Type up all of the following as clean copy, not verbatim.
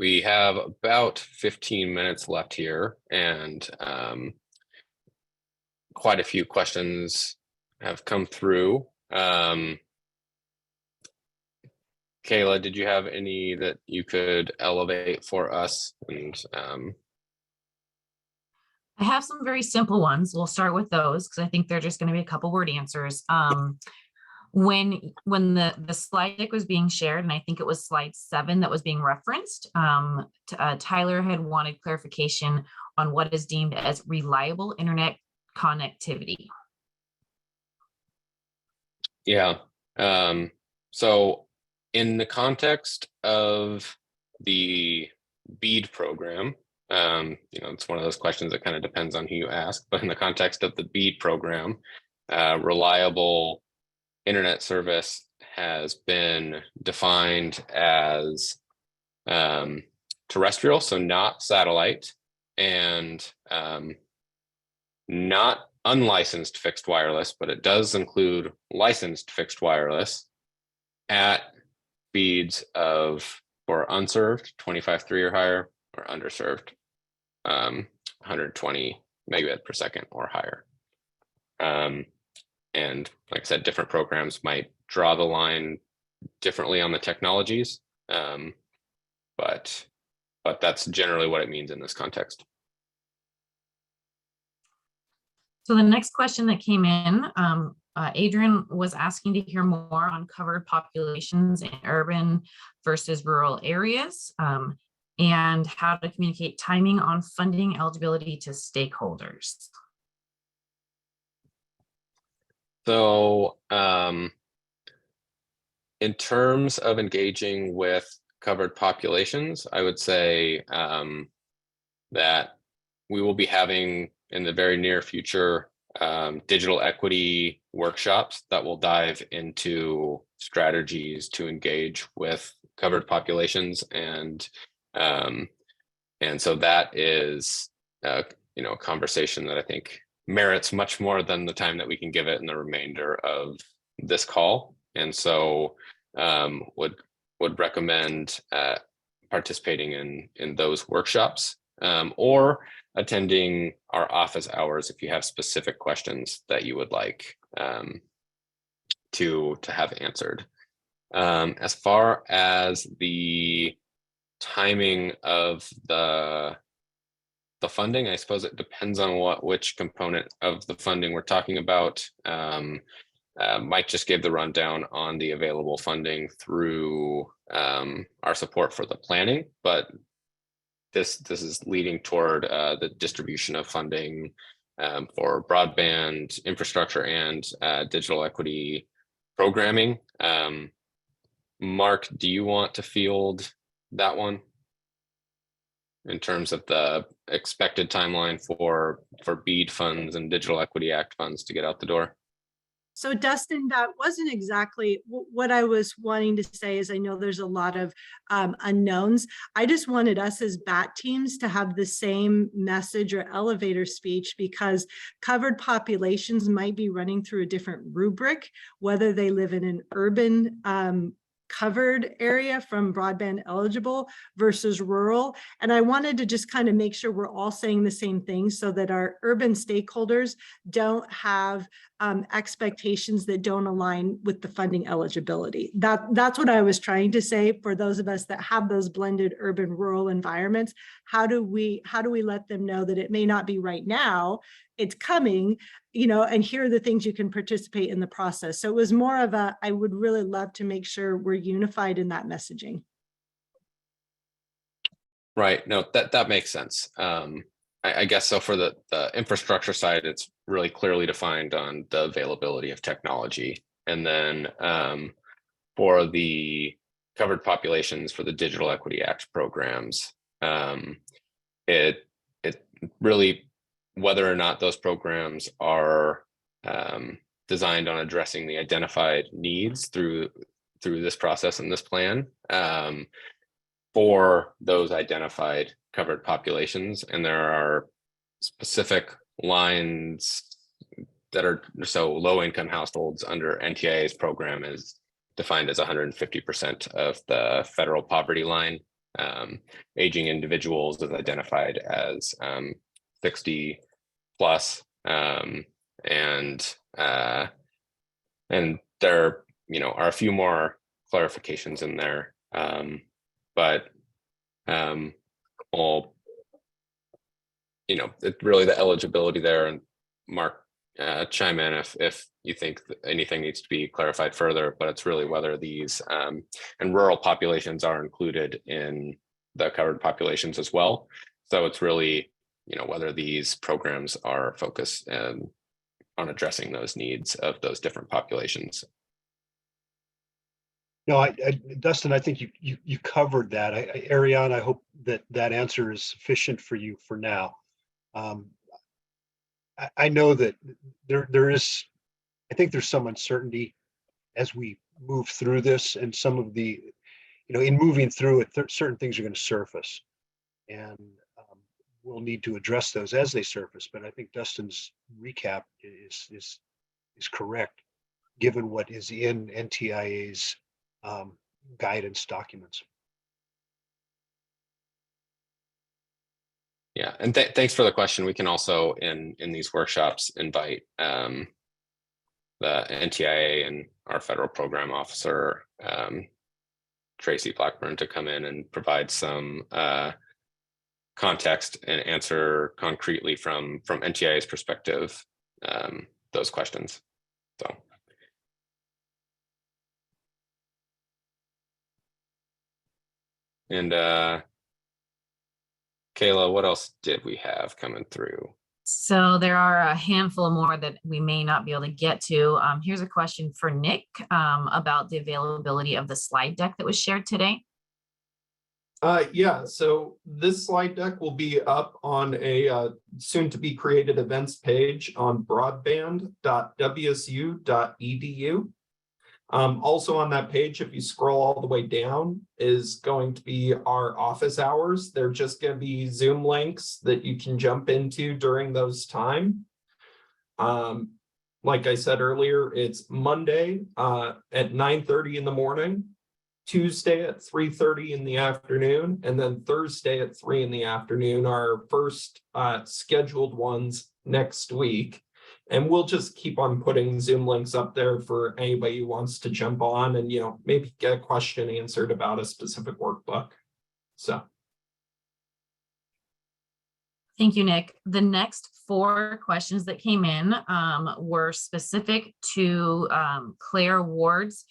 We have about 15 minutes left here, and quite a few questions have come through. Kayla, did you have any that you could elevate for us? And I have some very simple ones. We'll start with those because I think they're just going to be a couple word answers. When the slide deck was being shared, and I think it was slide 7 that was being referenced, Tyler had wanted clarification on what is deemed as reliable internet connectivity. Yeah. So in the context of the BEAD program, it's one of those questions that kind of depends on who you ask, but in the context of the BEAD program, reliable internet service has been defined as terrestrial, so not satellite, and not unlicensed fixed wireless, but it does include licensed fixed wireless at speeds of, for unserved, 25.3 or higher, or underserved, 120 megabit per second or higher. And like I said, different programs might draw the line differently on the technologies, but that's generally what it means in this context. So the next question that came in, Adrian was asking to hear more on covered populations in urban versus rural areas, and how to communicate timing on funding eligibility to stakeholders. So in terms of engaging with covered populations, I would say that we will be having in the very near future digital equity workshops that will dive into strategies to engage with covered populations, and so that is a conversation that I think merits much more than the time that we can give it in the remainder of this call, and so would recommend participating in those workshops, or attending our office hours if you have specific questions that you would like to have answered. As far as the timing of the funding, I suppose it depends on which component of the funding we're talking about. Mike just gave the rundown on the available funding through our support for the planning, but this is leading toward the distribution of funding for broadband infrastructure and digital equity programming. Mark, do you want to field that one in terms of the expected timeline for BEAD funds and Digital Equity Act funds to get out the door? So Dustin, that wasn't exactly what I was wanting to say. Is I know there's a lot of unknowns. I just wanted us as BAT teams to have the same message or elevator speech, because covered populations might be running through a different rubric, whether they live in an urban covered area from broadband eligible versus rural. And I wanted to just kind of make sure we're all saying the same thing so that our urban stakeholders don't have expectations that don't align with the funding eligibility. That's what I was trying to say. For those of us that have those blended urban rural environments, how do we let them know that it may not be right now, it's coming, and here are the things you can participate in the process. So it was more of I would really love to make sure we're unified in that messaging. Right. No, that makes sense. I guess so. For the infrastructure side, it's really clearly defined on the availability of technology. And then for the covered populations for the Digital Equity Act programs, it really, whether or not those programs are designed on addressing the identified needs through this process and this plan for those identified covered populations. And there are specific lines that are, so low income households under NTIA's program is defined as 150% of the federal poverty line. aging individuals is identified as 60 plus, and there, are a few more clarifications in there, but all, it's really the eligibility there. And Mark, chime in if you think that anything needs to be clarified further, but it's really whether these and rural populations are included in the covered populations as well. So it's really, whether these programs are focused on addressing those needs of those different populations. No, Dustin, I think you covered that. Ariane, I hope that answer is sufficient for you for now. I know that there is, I think there's some uncertainty as we move through this, and some of the, in moving through it, certain things are going to surface, and we'll need to address those as they surface. But I think Dustin's recap is correct, given what is in NTIA's guidance documents. Yeah, and thanks for the question. We can also in these workshops invite the NTIA and our federal program officer, Tracy Blackburn, to come in and provide some context and answer concretely from NTIA's perspective those questions. So. And Kayla, what else did we have coming through? So there are a handful more that we may not be able to get to. Here's a question for Nick about the availability of the slide deck that was shared today. Yeah, so this slide deck will be up on a soon to be created events page on broadband.wsu.edu. Also on that page, if you scroll all the way down, is going to be our office hours. They're just going to be Zoom links that you can jump into during those time. Like I said earlier, it's Monday at 9:30 in the morning, Tuesday at 3:30 in the afternoon, and then Thursday at 3 in the afternoon, our first scheduled ones next week. And we'll just keep on putting Zoom links up there for anybody who wants to jump on and, maybe get a question answered about a specific workbook. So. Thank you, Nick. The next 4 questions that came in were specific to Claire Ward's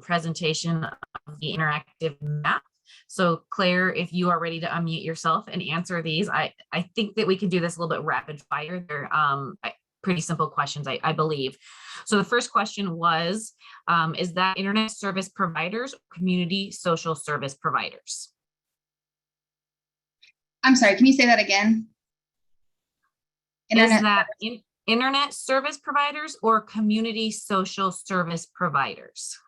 presentation of the interactive map. So Claire, if you are ready to unmute yourself and answer these, I think that we can do this a little bit rapid fire. They're pretty simple questions, I believe. So the first question was, is that internet service providers or community social service providers? I'm sorry, can you say that again? Is that internet service providers or community social service providers?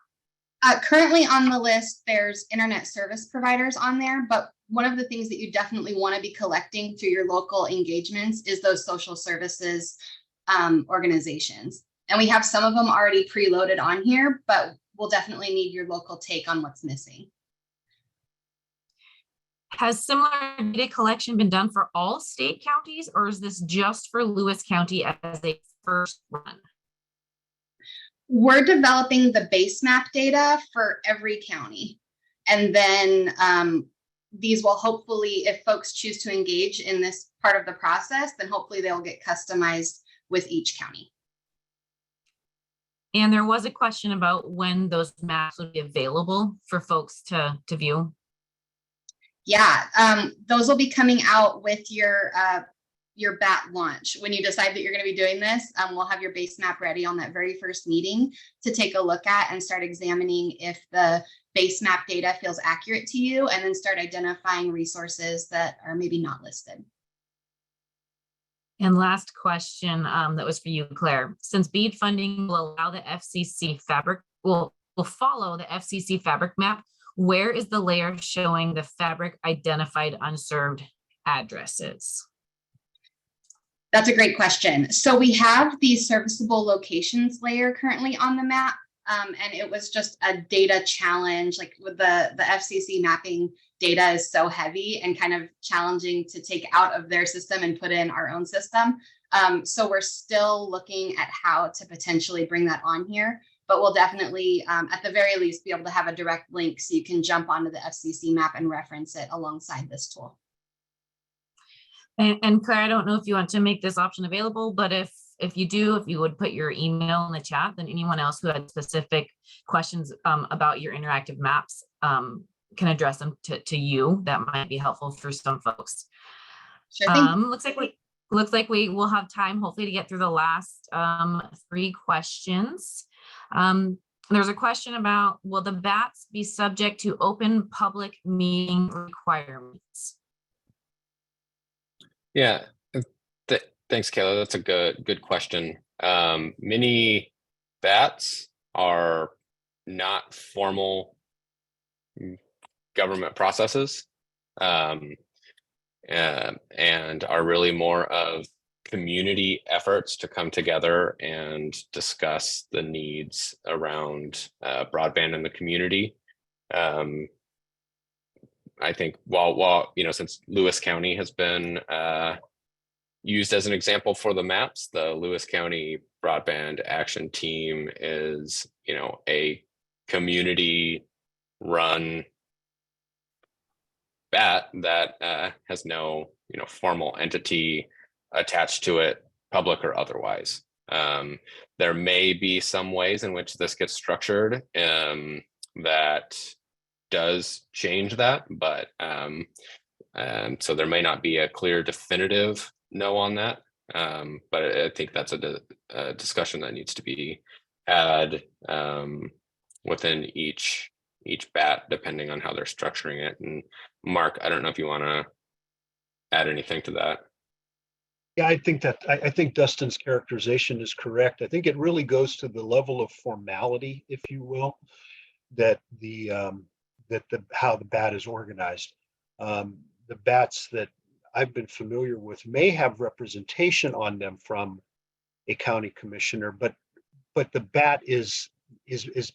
Currently on the list, there's internet service providers on there, but one of the things that you definitely want to be collecting through your local engagements is those social services organizations. And we have some of them already preloaded on here, but we'll definitely need your local take on what's missing. Has similar data collection been done for all state counties, or is this just for Lewis County as a first run? We're developing the base map data for every county. And then these will hopefully, if folks choose to engage in this part of the process, then hopefully they'll get customized with each county. And there was a question about when those maps would be available for folks to view. Yeah, those will be coming out with your BAT launch. When you decide that you're going to be doing this, we'll have your base map ready on that very first meeting to take a look at and start examining if the base map data feels accurate to you, and then start identifying resources that are maybe not listed. And last question that was for you, Claire. Since BEAD funding will allow the FCC fabric, will follow the FCC fabric map, where is the layer showing the fabric identified unserved addresses? That's a great question. So we have the serviceable locations layer currently on the map, and it was just a data challenge, like with the FCC mapping data is so heavy and kind of challenging to take out of their system and put in our own system. So we're still looking at how to potentially bring that on here, but we'll definitely, at the very least, be able to have a direct link so you can jump onto the FCC map and reference it alongside this tool. And Claire, I don't know if you want to make this option available, but if you do, if you would put your email in the chat, then anyone else who had specific questions about your interactive maps can address them to you. That might be helpful for some folks. Sure thing. Looks like we will have time hopefully to get through the last 3 questions. There's a question about, will the BATs be subject to open public meeting requirements? Yeah, thanks, Kayla. That's a good question. Many BATs are not formal government processes, and are really more of community efforts to come together and discuss the needs around broadband in the community. I think while since Lewis County has been used as an example for the maps, the Lewis County Broadband Action Team is, a community run BAT that has no, formal entity attached to it, public or otherwise. There may be some ways in which this gets structured that does change that, but so there may not be a clear definitive no on that, but I think that's a discussion that needs to be had within each BAT, depending on how they're structuring it. And Mark, I don't know if you want to add anything to that. Yeah, I think Dustin's characterization is correct. I think it really goes to the level of formality, if you will, that how the BAT is organized. The BATs that I've been familiar with may have representation on them from a county commissioner, but the BAT is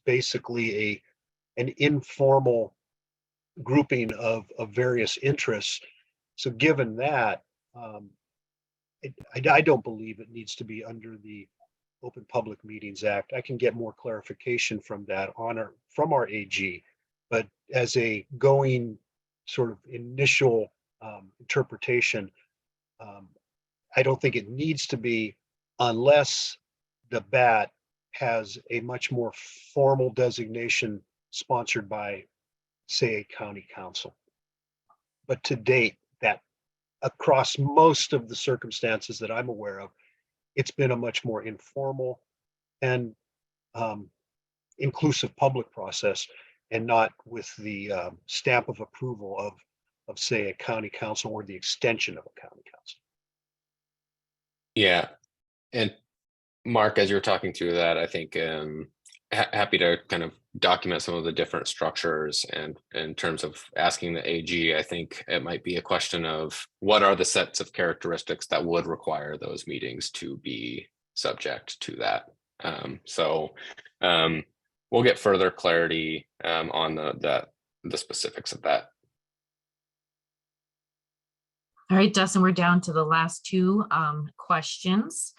basically an informal grouping of various interests. So given that, I don't believe it needs to be under the Open Public Meetings Act. I can get more clarification from that from our AG, but as a going sort of initial interpretation, I don't think it needs to be unless the BAT has a much more formal designation sponsored by, say, a county council. But to date, that across most of the circumstances that I'm aware of, it's been a much more informal and inclusive public process, and not with the stamp of approval of say a county council or the extension of a county council. Yeah, and Mark, as you're talking through that, I think happy to kind of document some of the different structures, and in terms of asking the AG, I think it might be a question of what are the sets of characteristics that would require those meetings to be subject to that. So we'll get further clarity on the specifics of that. All right, Dustin, we're down to the last 2 questions.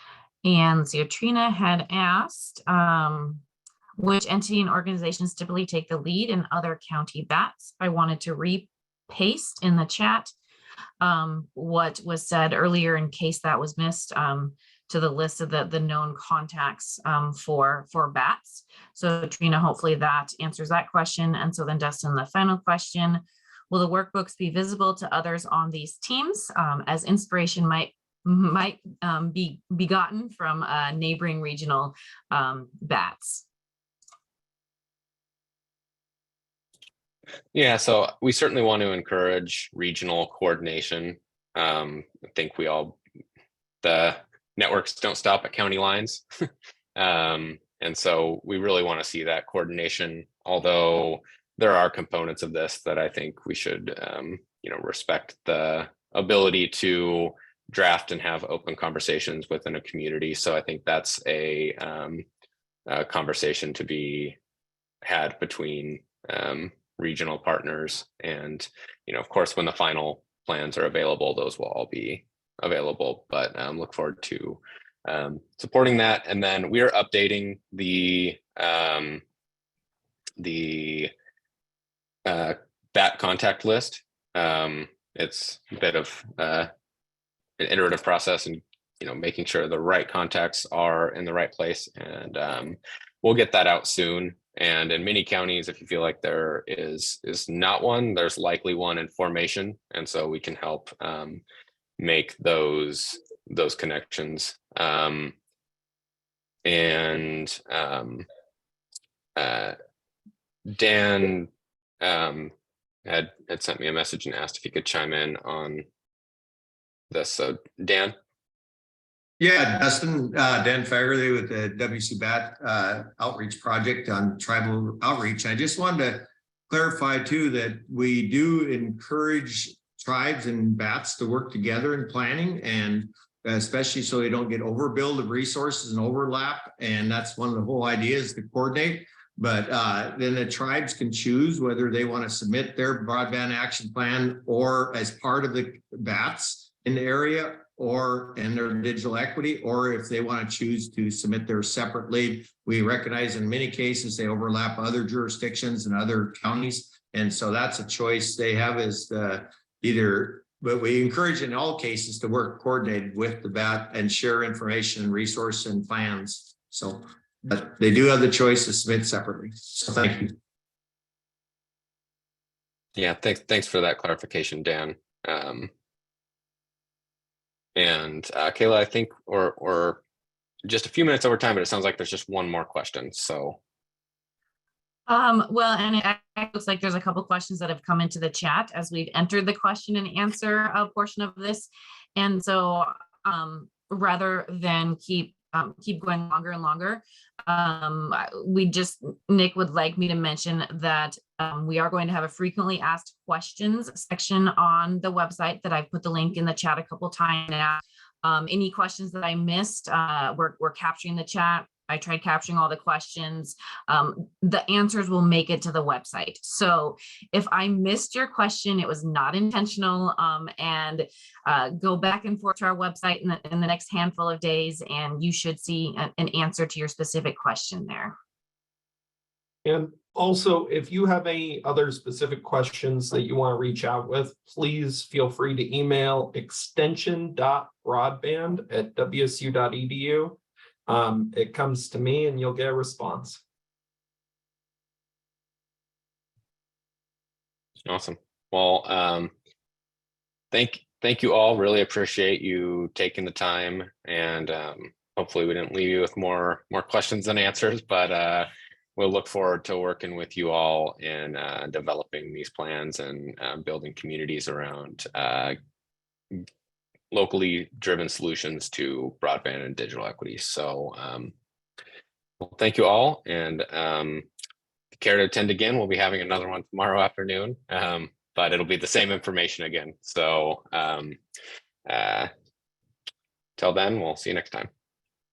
And so Trina had asked, which entity and organizations typically take the lead in other county BATs? I wanted to repaste in the chat what was said earlier in case that was missed, to the list of the known contacts for BATs. So Trina, hopefully that answers that question. And so then Dustin, the final question, will the workbooks be visible to others on these teams as inspiration might be begotten from neighboring regional BATs? Yeah, so we certainly want to encourage regional coordination. I think the networks don't stop at county lines. And so we really want to see that coordination, although there are components of this that I think we should, respect the ability to draft and have open conversations within a community. So I think that's a conversation to be had between regional partners. And, of course, when the final plans are available, those will all be available, but look forward to supporting that. And then we are updating the BAT contact list. It's a bit of an iterative process, and making sure the right contacts are in the right place. And we'll get that out soon. And in many counties, if you feel like there is not one, there's likely one in formation, and so we can help make those connections. Dan had sent me a message and asked if he could chime in on this. So Dan. Yeah, Dustin, Dan Fagerly with the WCBAT outreach project on tribal outreach. I just wanted to clarify too that we do encourage tribes and BATs to work together in planning, and especially so they don't get overbilled of resources and overlap. And that's one of the whole ideas, to coordinate. But then the tribes can choose whether they want to submit their broadband action plan or as part of the BATs in the area, or in their digital equity, or if they want to choose to submit theirs separately. We recognize in many cases they overlap other jurisdictions and other counties. And so that's a choice they have, is either, but we encourage in all cases to work coordinated with the BAT and share information and resource and plans. So, but they do have the choice to submit separately. So thank you. Yeah, thanks for that clarification, Dan. And Kayla, I think we're just a few minutes over time, but it sounds like there's just one more question. So, well, and it looks like there's a couple questions that have come into the chat as we've entered the question and answer portion of this. And so, rather than keep going longer and longer, Nick would like me to mention that we are going to have a frequently asked questions section on the website that I've put the link in the chat a couple times now. Any questions that I missed, we're capturing the chat. I tried capturing all the questions. The answers will make it to the website. So if I missed your question, it was not intentional, and go back and forth to our website in the next handful of days, and you should see an answer to your specific question there. And also, if you have any other specific questions that you want to reach out with, please feel free to email extension.broadband@wsu.edu. It comes to me and you'll get a response. awesome. Well, thank you all. Really appreciate you taking the time, and hopefully we didn't leave you with more questions than answers, but we'll look forward to working with you all in developing these plans and building communities around locally driven solutions to broadband and digital equity. So well, thank you all, and if you care to attend again, we'll be having another one tomorrow afternoon, but it'll be the same information again. So till then, we'll see you next time.